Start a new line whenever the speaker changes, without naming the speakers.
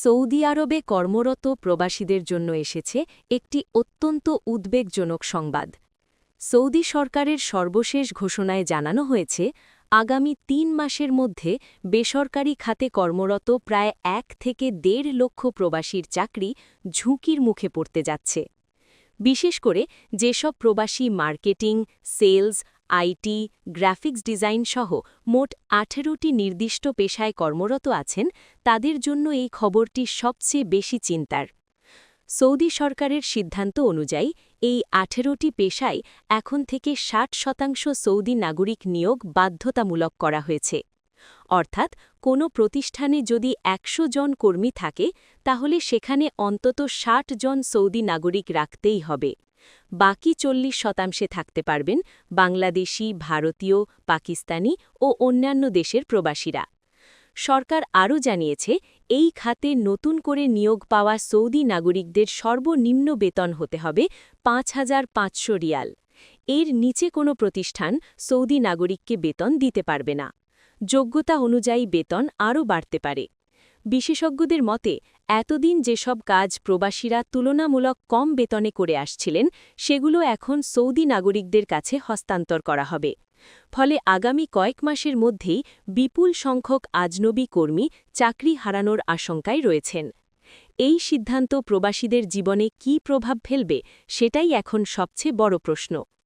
Saudi আরবে কর্মরত প্রবাসীদের জন্য এসেছে একটি অত্যন্ত উদ্বেগজনক সংবাদ। সৌদি সরকারের সর্বশেষ ঘোষণায় জানানো হয়েছে, আগামী ৩ মাসের মধ্যে বেসরকারি খাতে কর্মরত প্রায় ১ থেকে ১.৫ লক্ষ প্রবাসীর চাকরি ঝুঁকির মুখে পড়তে যাচ্ছে। বিশেষ করে যেসব প্রবাসী marketing, sales, IT, graphics design সহ মোট ১৮টি নির্দিষ্ট পেশায় কর্মরত আছেন, তাদের জন্য এই খবরটি সবচেয়ে বেশি চিন্তার। সৌদি সরকারের সিদ্ধান্ত অনুযায়ী এই ১৮টি পেশায় এখন থেকে ৬০% সৌদি নাগরিক নিয়োগ বাধ্যতামূলক করা হয়েছে। অর্থাৎ কোনো প্রতিষ্ঠানে যদি ১০০ জন কর্মী থাকে, তাহলে সেখানে অন্তত ৬০ জন সৌদি নাগরিক রাখতেই হবে। বাকি ৪০% থাকতে পারবেন বাংলাদেশি, ভারতীয়, পাকিস্তানি ও অন্যান্য দেশের প্রবাসীরা। সরকার আরও জানিয়েছে, এই খাতে নতুন করে নিয়োগ পাওয়া সৌদি নাগরিকদের সর্বনিম্ন বেতন হতে হবে ৫,৫০০ রিয়াল। এর নিচে কোনো প্রতিষ্ঠান সৌদি নাগরিককে বেতন দিতে পারবে না। যোগ্যতা অনুযায়ী বেতন আরও বাড়তে পারে। বিশেষজ্ঞদের মতে, এতদিন যেসব কাজ প্রবাসীরা তুলনামূলক কম বেতনে করে আসছিলেন, সেগুলো এখন সৌদি নাগরিকদের কাছে হস্তান্তর করা হবে। ফলে আগামী কয়েক মাসের মধ্যেই বিপুল সংখ্যক আজনবী কর্মী চাকরি হারানোর আশঙ্কায় রয়েছেন। এই সিদ্ধান্ত প্রবাসীদের জীবনে কী প্রভাব ফেলবে, সেটাই এখন সবচেয়ে বড় প্রশ্ন।